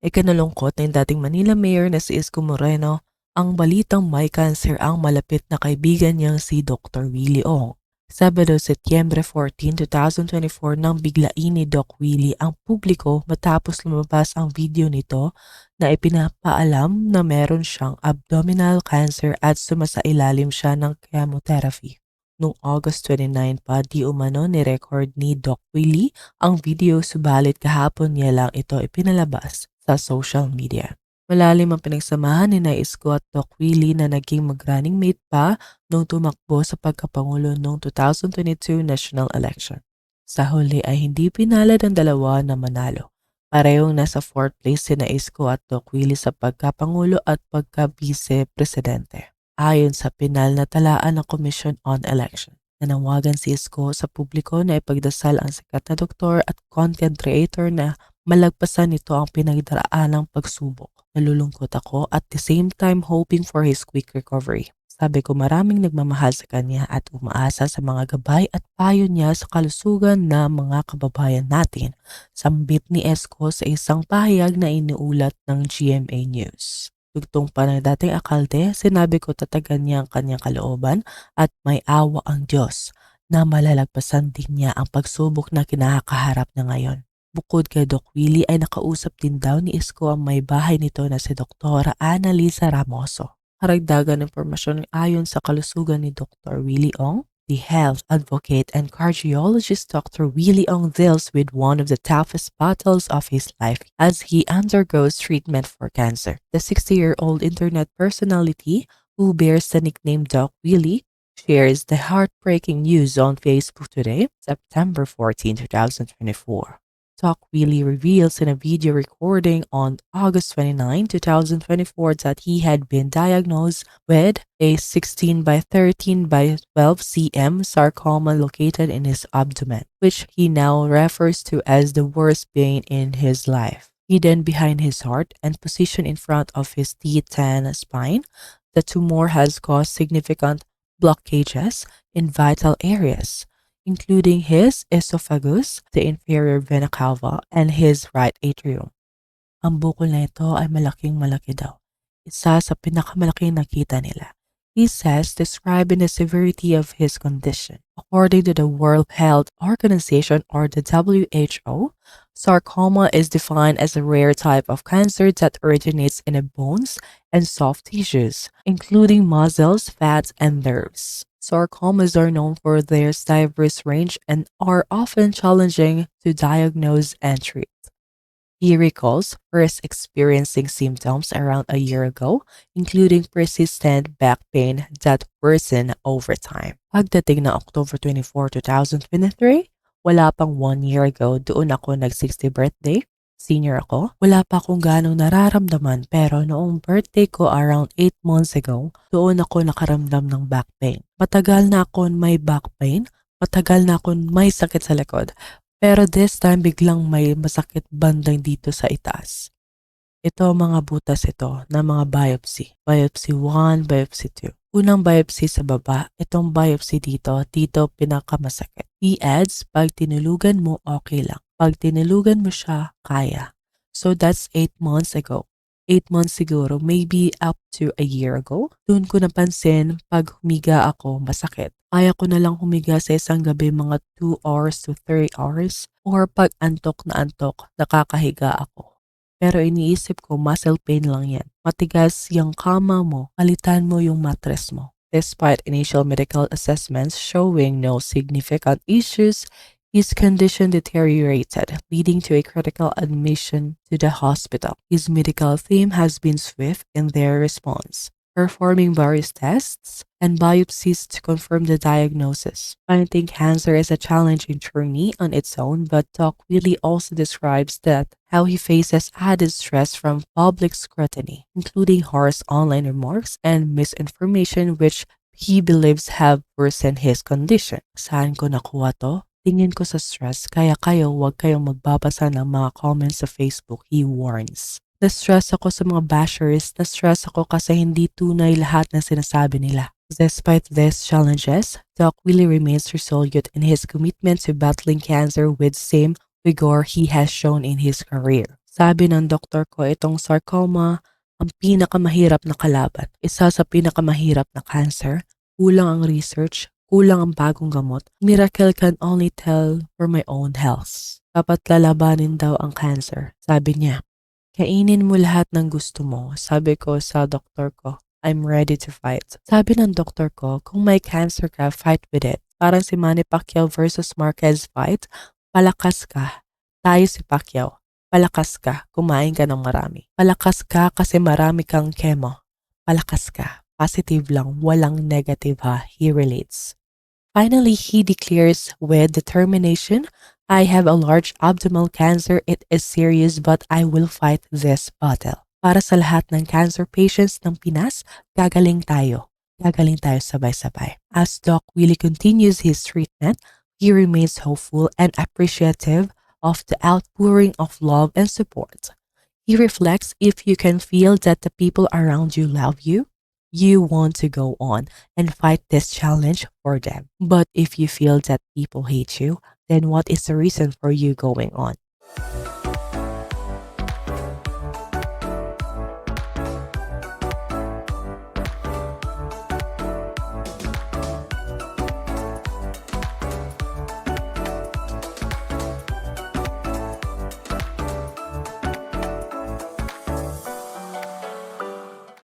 Ikinalungkot ng dating Manila Mayor na si Isko Moreno ang balitang may cancer ang malapit na kaibigan niyang si Dr. Willie Ong. Sabado, Setyembre 14, 2024 nang biglain ni Doc Willie ang publiko matapos lumabas ang video nito na ipinapaalam na meron siyang abdominal cancer at sumasailalim siya ng chemotherapy. Noong August 29 pa, di umano ni-record ni Doc Willie ang video subalit kahapon niya lang ito ipinalabas sa social media. Malalim ang pinagsamahan ni Isko at Doc Willie na naging mag-running mate pa nung tumakbo sa pagkapangulo noong 2022 national election. Sa huli ay hindi pinalad ang dalawa na manalo. Parehong nasa 4th place si Isko at Doc Willie sa pagkapangulo at pagka-vice-presidente. Ayon sa pinal na talaan ng Commission on Election, nanawagan si Isko sa publiko na ipagdasal ang sikat na doktor at content creator na malagpasan nito ang pinagdaraanang pagsubok. Nalulungkot ako at the same time hoping for his quick recovery. Sabi ko maraming nagmamahal sa kanya at umaasa sa mga gabay at payo niya sa kalusugan na mga kababayan natin. Sambit ni Isko sa isang pahayag na iniulat ng GMA News. Tugtong pa ng dating akalde, sinabi ko tatagan niya ang kanyang kalooban at may awa ang Diyos na malalagpasan din niya ang pagsubok na kinakaharap na ngayon. Bukod kay Doc Willie ay nakausap din daw ni Isko ang may bahay nito na si Dr. Annalisa Ramoso. Karagdagan impormasyon ayon sa kalusugan ni Dr. Willie Ong, the health advocate and cardiologist Dr. Willie Ong deals with one of the toughest battles of his life as he undergoes treatment for cancer. The 60-year-old internet personality who bears the nickname Doc Willie shares the heartbreaking news on Facebook today, September 14, 2024. Doc Willie reveals in a video recording on August 29, 2024 that he had been diagnosed with a 16 by 13 by 12 cm sarcoma located in his abdomen, which he now refers to as the worst pain in his life. Hidden behind his heart and positioned in front of his T10 spine, the tumor has caused significant blockages in vital areas, including his esophagus, the inferior vena cava, and his right atrium. Ang bukol na ito ay malaki daw. Isa sa pinakamalaking nakita nila. He says, describing the severity of his condition. According to the World Health Organization or the WHO, sarcoma is defined as a rare type of cancer that originates in the bones and soft tissues, including muscles, fats, and nerves. Sarcomas are known for their diverse range and are often challenging to diagnose and treat. He recalls first experiencing symptoms around a year ago, including persistent back pain that worsened over time. Pagdating na October 24, 2023, wala pang 1 year ago, doon ako nag-60 birthday. Senior ako, wala pa akong ganong nararamdaman pero noong birthday ko around 8 months ago, doon ako nakaramdam ng back pain. Matagal na akong may back pain, matagal na akong may sakit sa likod, pero this time biglang may masakit bandang dito sa itaas. Ito mga butas ito na mga biopsy. Biopsy 1, biopsy 2. Unang biopsy sa baba, itong biopsy dito pinakamasakit. He adds, pag tinulugan mo okay lang. Pag tinulugan mo siya, kaya. So that's 8 months ago. 8 months siguro, maybe up to a year ago. Doon ko napansin, pag humiga ako, masakit. Kaya ko na lang humiga sa isang gabi mga 2 hours to 3 hours. Or pag antok na antok, nakakahiga ako. Pero iniisip ko, muscle pain lang yan. Matigas yung kama mo, palitan mo yung mattress mo. Despite initial medical assessments showing no significant issues, his condition deteriorated, leading to a critical admission to the hospital. His medical team has been swift in their response, performing various tests and biopsies to confirm the diagnosis. Finding cancer is a challenging journey on its own, but Doc Willie also describes that how he faces added stress from public scrutiny, including harsh online remarks and misinformation which he believes have worsened his condition. Saan ko nakuha to? Tingin ko sa stress, kaya kayo huwag kayong magbabasa ng mga comments sa Facebook, he warns. Na-stress ako sa mga bashers, na-stress ako kasi hindi tunay lahat ng sinasabi nila. Despite these challenges, Doc Willie remains resolute in his commitment to battling cancer with same vigor he has shown in his career. Sabi ng doktor ko, itong sarcoma ang pinakamahirap na kalaban. Isa sa pinakamahirap na cancer. Kulang ang research, kulang ang bagong gamot. Miracle can only tell for my own health. Dapat lalabanin daw ang cancer, sabi niya. Kainin mo lahat ng gusto mo, sabi ko sa doktor ko. I'm ready to fight. Sabi ng doktor ko, kung may cancer ka, fight with it. Parang si Manny Pacquiao versus Marquez fight, palakas ka. Tayo si Pacquiao. Palakas ka, kumain ka ng marami. Palakas ka kasi marami kang chemo. Palakas ka. Positive lang, walang negative ha, he relates. Finally, he declares with determination, I have a large abdominal cancer. It is serious but I will fight this battle. Para sa lahat ng cancer patients ng Pinas, gagaling tayo. Gagaling tayo sabay-sabay. As Doc Willie continues his treatment, he remains hopeful and appreciative of the outpouring of love and support. He reflects, if you can feel that the people around you love you, you want to go on and fight this challenge for them. But if you feel that people hate you, then what is the reason for you going on?